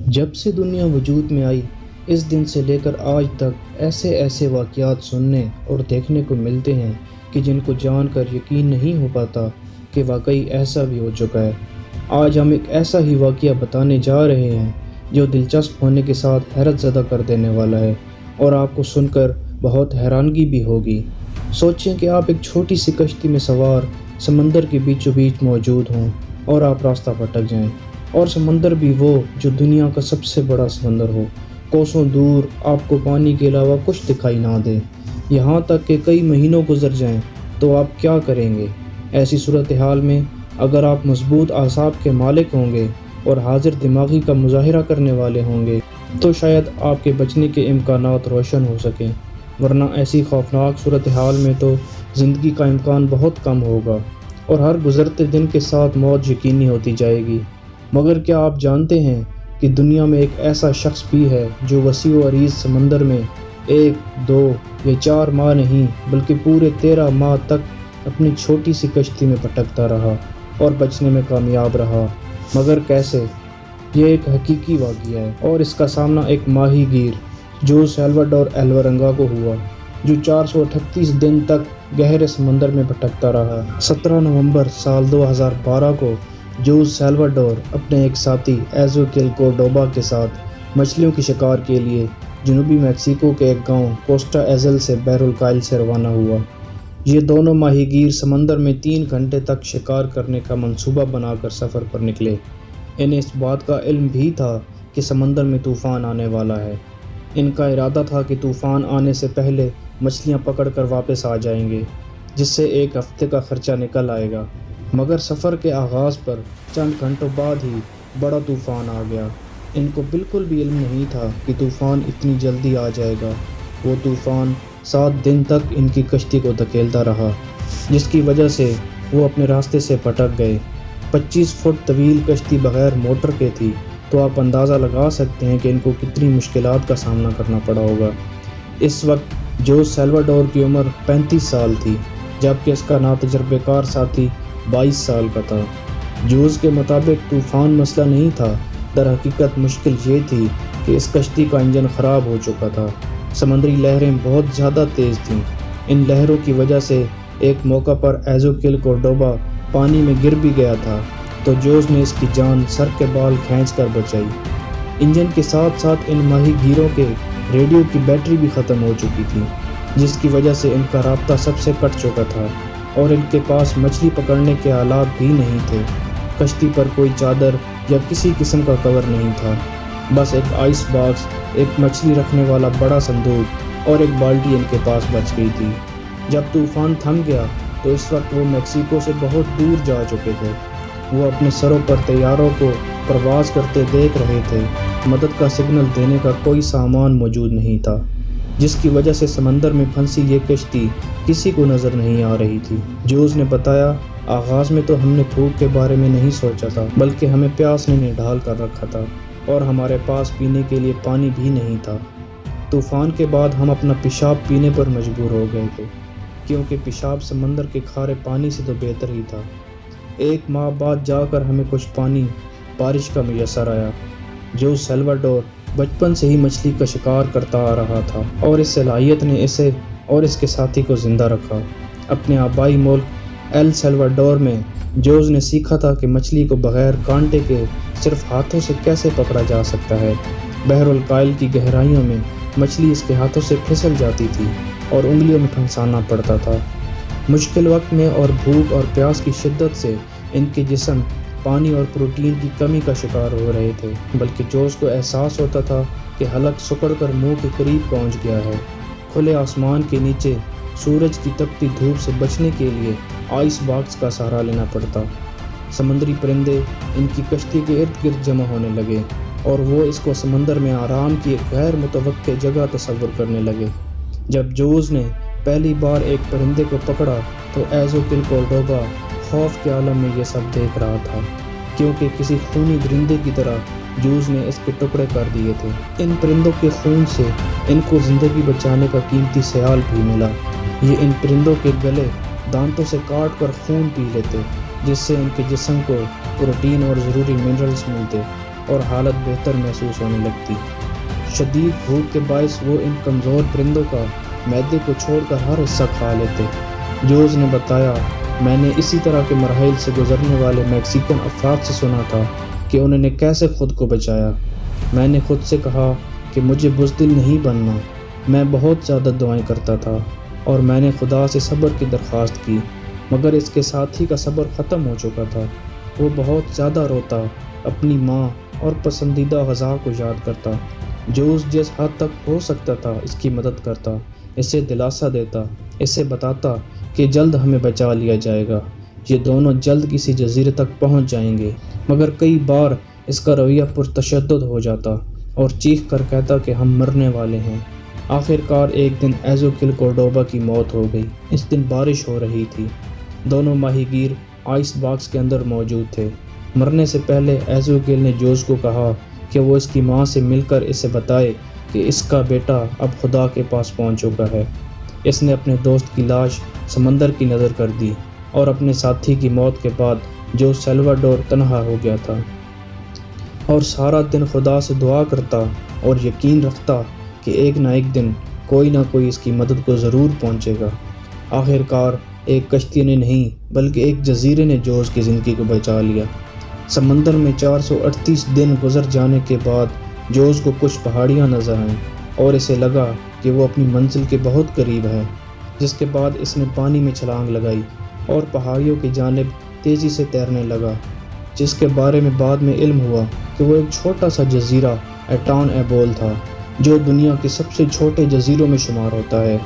جب سے دنیا وجود میں آئی اس دن سے لے کر آج تک ایسے ایسے واقعات سننے اور دیکھنے کو ملتے ہیں کہ جن کو جان کر یقین نہیں ہو پاتا کہ واقعی ایسا بھی ہو چکا ہے۔ آج ہم ایک ایسا ہی واقعہ بتانے جا رہے ہیں جو دلچسپ ہونے کے ساتھ حیرت زدہ کر دینے والا ہے اور آپ کو سن کر بہت حیرانگی بھی ہوگی۔ سوچیں کہ آپ ایک چھوٹی سی کشتی میں سوار سمندر کے بیچوں بیچ موجود ہوں اور آپ راستہ بھٹک جائیں، اور سمندر بھی وہ جو دنیا کا سب سے بڑا سمندر ہو۔ کوسوں دور آپ کو پانی کے علاوہ کچھ دکھائی نہ دے، یہاں تک کہ کئی مہینوں گزر جائیں تو آپ کیا کریں گے؟ ایسی صورتحال میں اگر آپ مضبوط اعصاب کے مالک ہوں گے اور حاضر دماغی کا مظاہرہ کرنے والے ہوں گے تو شاید آپ کے بچنے کے امکانات روشن ہو سکیں، ورنہ ایسی خوفناک صورتحال میں تو زندگی کا امکان بہت کم ہوگا اور ہر گزرتے دن کے ساتھ موت یقینی ہوتی جائے گی۔ مگر کیا آپ جانتے ہیں کہ دنیا میں ایک ایسا شخص بھی ہے جو وسیع و عریض سمندر میں 1، 2 یا 4 ماہ نہیں بلکہ پورے 13 ماہ تک اپنی چھوٹی سی کشتی میں بھٹکتا رہا اور بچنے میں کامیاب رہا؟ مگر کیسے؟ یہ ایک حقیقی واقعہ ہے اور اس کا سامنا ایک ماہی گیر جوز سیلواڈور ایلورنگا کو ہوا، جو 438 دن تک گہرے سمندر میں بھٹکتا رہا۔ 17 نومبر سال 2012 کو جوز سیلواڈور اپنے ایک ساتھی ایزوکیل کورڈوبا کے ساتھ مچھلیوں کی شکار کے لیے جنوبی میکسیکو کے ایک گاؤں کوسٹا ایزل سے بحر الکاہل سے روانہ ہوا۔ یہ دونوں ماہی گیر سمندر میں 3 گھنٹے تک شکار کرنے کا منصوبہ بنا کر سفر پر نکلے۔ انہیں اس بات کا علم بھی تھا کہ سمندر میں طوفان آنے والا ہے۔ ان کا ارادہ تھا کہ طوفان آنے سے پہلے مچھلیاں پکڑ کر واپس آ جائیں گے، جس سے 1 ہفتے کا خرچہ نکل آئے گا۔ مگر سفر کے آغاز پر چند گھنٹوں بعد ہی بڑا طوفان آ گیا۔ ان کو بالکل بھی علم نہیں تھا کہ طوفان اتنی جلدی آ جائے گا۔ وہ طوفان 7 دن تک ان کی کشتی کو دھکیلتا رہا، جس کی وجہ سے وہ اپنے راستے سے بھٹک گئے۔ 25 فٹ طویل کشتی بغیر موٹر کے تھی، تو آپ اندازہ لگا سکتے ہیں کہ ان کو کتنی مشکلات کا سامنا کرنا پڑا ہوگا۔ اس وقت جوز سیلواڈور کی عمر 35 سال تھی، جبکہ اس کا ناتجربہ کار ساتھی 22 سال کا تھا۔ جوز کے مطابق طوفان مسئلہ نہیں تھا، در حقیقت مشکل یہ تھی کہ اس کشتی کا انجن خراب ہو چکا تھا۔ سمندری لہریں بہت زیادہ تیز تھیں۔ ان لہروں کی وجہ سے ایک موقع پر ایزوکیل کورڈوبا پانی میں گر بھی گیا تھا، تو جوز نے اس کی جان سر کے بال کھینچ کر بچائی۔ انجن کے ساتھ ساتھ ان ماہی گیروں کے ریڈیو کی بیٹری بھی ختم ہو چکی تھی، جس کی وجہ سے ان کا رابطہ سب سے کٹ چکا تھا اور ان کے پاس مچھلی پکڑنے کے آلات بھی نہیں تھے۔ کشتی پر کوئی چادر یا کسی قسم کا کور نہیں تھا، بس ایک آئس باکس، ایک مچھلی رکھنے والا بڑا صندوق اور ایک بالٹی ان کے پاس بچ گئی تھی۔ جب طوفان تھم گیا تو اس وقت وہ میکسیکو سے بہت دور جا چکے تھے۔ وہ اپنے سروں پر طیاروں کو پرواز کرتے دیکھ رہے تھے۔ مدد کا سگنل دینے کا کوئی سامان موجود نہیں تھا، جس کی وجہ سے سمندر میں پھنسی یہ کشتی کسی کو نظر نہیں آ رہی تھی۔ جوز نے بتایا، آغاز میں تو ہم نے بھوک کے بارے میں نہیں سوچا تھا، بلکہ ہمیں پیاس نے نڈھال کر رکھا تھا اور ہمارے پاس پینے کے لیے پانی بھی نہیں تھا۔ طوفان کے بعد ہم اپنا پیشاب پینے پر مجبور ہو گئے تھے، کیونکہ پیشاب سمندر کے کھارے پانی سے تو بہتر ہی تھا۔ 1 ماہ بعد جا کر ہمیں کچھ پانی بارش کا میسر آیا۔ جوز سیلواڈور بچپن سے ہی مچھلی کا شکار کرتا آ رہا تھا اور اس صلاحیت نے اسے اور اس کے ساتھی کو زندہ رکھا۔ اپنے آبائی ملک ایل سیلواڈور میں جوز نے سیکھا تھا کہ مچھلی کو بغیر کانٹے کے صرف ہاتھوں سے کیسے پکڑا جا سکتا ہے۔ بحر الکاہل کی گہرائیوں میں مچھلی اس کے ہاتھوں سے پھسل جاتی تھی اور انگلیوں میں پھنسانا پڑتا تھا۔ مشکل وقت میں اور بھوک اور پیاس کی شدت سے ان کے جسم پانی اور پروٹین کی کمی کا شکار ہو رہے تھے، بلکہ جوز کو احساس ہوتا تھا کہ حلق سکڑ کر منہ کے قریب پہنچ گیا ہے۔ کھلے آسمان کے نیچے سورج کی تپتی دھوپ سے بچنے کے لیے آئس باکس کا سہارا لینا پڑتا۔ سمندری پرندے ان کی کشتی کے ارد گرد جمع ہونے لگے اور وہ اس کو سمندر میں آرام کی ایک غیر متوقع جگہ تصور کرنے لگے۔ جب جوز نے پہلی بار ایک پرندے کو پکڑا تو ایزوکیل کورڈوبا خوف کے عالم میں یہ سب دیکھ رہا تھا، کیونکہ کسی خونی درندے کی طرح جوز نے اس کے ٹکڑے کر دیے تھے۔ ان پرندوں کے خون سے ان کو زندگی بچانے کا قیمتی سیال بھی ملا۔ یہ ان پرندوں کے گلے دانتوں سے کاٹ کر خون پی لیتے، جس سے ان کے جسم کو پروٹین اور ضروری منرلز ملتے۔ اور حالت بہتر محسوس ہونے لگتی۔ شدید بھوک کے باعث وہ ان کمزور پرندوں کا معدے کو چھوڑ کر ہر حصہ کھا لیتے۔ جوز نے بتایا، میں نے اسی طرح کے مراحل سے گزرنے والے میکسیکن افراد سے سنا تھا کہ انہوں نے کیسے خود کو بچایا۔ میں نے خود سے کہا کہ مجھے بزدل نہیں بننا۔ میں بہت زیادہ دعائیں کرتا تھا اور میں نے خدا سے صبر کی درخواست کی، مگر اس کے ساتھی کا صبر ختم ہو چکا تھا۔ وہ بہت زیادہ روتا، اپنی ماں اور پسندیدہ غذا کو یاد کرتا۔ جوز جس حد تک ہو سکتا تھا اس کی مدد کرتا، اسے دلاسا دیتا، اسے بتاتا کہ جلد ہمیں بچا لیا جائے گا، یہ دونوں جلد کسی جزیرے تک پہنچ جائیں گے۔ مگر کئی بار اس کا رویہ پرتشدد ہو جاتا اور چیخ کر کہتا کہ ہم مرنے والے ہیں۔ آخر کار ایک دن ایزوکل کورڈوبا کی موت ہو گئی۔ اس دن بارش ہو رہی تھی۔ دونوں ماہی گیر آئس باکس کے اندر موجود تھے۔ مرنے سے پہلے ایزوکل نے جوز کو کہا کہ وہ اس کی ماں سے مل کر اسے بتائے کہ اس کا بیٹا اب خدا کے پاس پہنچ چکا ہے۔ اس نے اپنے دوست کی لاش سمندر کی نظر کر دی اور اپنے ساتھی کی موت کے بعد جو سیلواڈور تنہا ہو گیا تھا اور سارا دن خدا سے دعا کرتا اور یقین رکھتا کہ ایک نہ ایک دن کوئی نہ کوئی اس کی مدد کو ضرور پہنچے گا۔ آخر کار ایک کشتی نے نہیں بلکہ ایک جزیرے نے جوز کی زندگی کو بچا لیا۔ سمندر میں 438 دن گزر جانے کے بعد جوز کو کچھ پہاڑیاں نظر آئیں اور اسے لگا کہ وہ اپنی منزل کے بہت قریب ہے، جس کے بعد اس نے پانی میں چھلانگ لگائی اور پہاڑیوں کی جانب تیزی سے تیرنے لگا، جس کے بارے میں بعد میں علم ہوا کہ وہ ایک چھوٹا سا جزیرہ ایٹان ایبول تھا، جو دنیا کے سب سے چھوٹے جزیروں میں شمار ہوتا ہے۔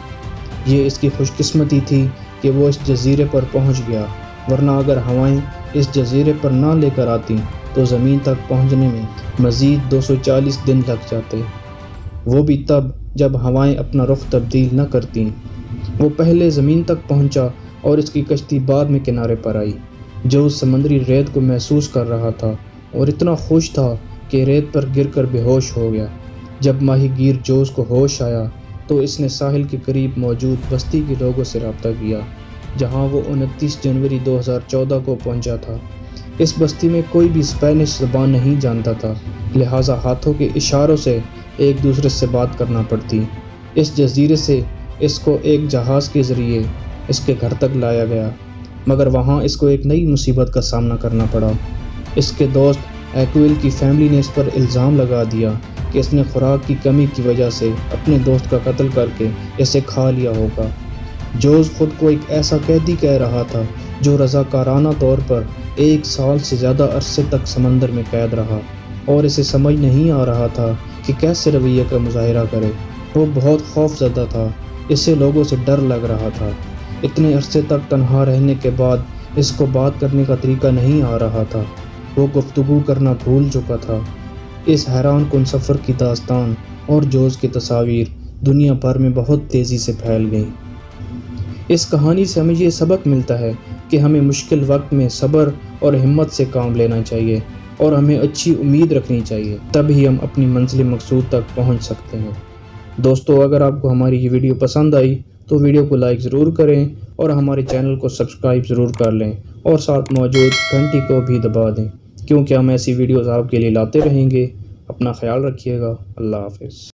یہ اس کی خوش قسمتی تھی کہ وہ اس جزیرے پر پہنچ گیا، ورنہ اگر ہوائیں اس جزیرے پر نہ لے کر آتی تو زمین تک پہنچنے میں مزید 240 دن لگ جاتے، وہ بھی تب جب ہوائیں اپنا رخ تبدیل نہ کرتیں۔ وہ پہلے زمین تک پہنچا اور اس کی کشتی بعد میں کنارے پر آئی۔ جو سمندری ریت کو محسوس کر رہا تھا اور اتنا خوش تھا کہ ریت پر گر کر بے ہوش ہو گیا۔ جب ماہی گیر جوز کو ہوش آیا تو اس نے ساحل کے قریب موجود بستی کے لوگوں سے رابطہ کیا، جہاں وہ 29 جنوری 2014 کو پہنچا تھا۔ اس بستی میں کوئی بھی اسپینش زبان نہیں جانتا تھا، لہٰذا ہاتھوں کے اشاروں سے ایک دوسرے سے بات کرنا پڑتی۔ اس جزیرے سے اس کو ایک جہاز کے ذریعے اس کے گھر تک لایا گیا، مگر وہاں اس کو ایک نئی مصیبت کا سامنا کرنا پڑا۔ اس کے دوست ایکویل کی فیملی نے اس پر الزام لگا دیا کہ اس نے خوراک کی کمی کی وجہ سے اپنے دوست کا قتل کر کے اسے کھا لیا ہوگا۔ جوز خود کو ایک ایسا قیدی کہہ رہا تھا جو رضاکارانہ طور پر 1 سال سے زیادہ عرصے تک سمندر میں قید رہا، اور اسے سمجھ نہیں آ رہا تھا کہ کیسے رویے کا مظاہرہ کرے۔ وہ بہت خوف زدہ تھا، اسے لوگوں سے ڈر لگ رہا تھا۔ اتنے عرصے تک تنہا رہنے کے بعد اس کو بات کرنے کا طریقہ نہیں آ رہا تھا، وہ گفتگو کرنا بھول چکا تھا۔ اس حیران کن سفر کی داستان اور جوز کی تصاویر دنیا بھر میں بہت تیزی سے پھیل گئیں۔ اس کہانی سے ہمیں یہ سبق ملتا ہے کہ ہمیں مشکل وقت میں صبر اور ہمت سے کام لینا چاہیے اور ہمیں اچھی امید رکھنی چاہیے، تب ہی ہم اپنی منزل مقصود تک پہنچ سکتے ہیں۔ دوستو، اگر آپ کو ہماری یہ ویڈیو پسند آئی تو ویڈیو کو لائک ضرور کریں اور ہمارے چینل کو سبسکرائب ضرور کر لیں اور ساتھ موجود گھنٹی کو بھی دبا دیں، کیونکہ ہم ایسی ویڈیوز آپ کے لیے لاتے رہیں گے۔ اپنا خیال رکھیے گا۔ اللہ حافظ۔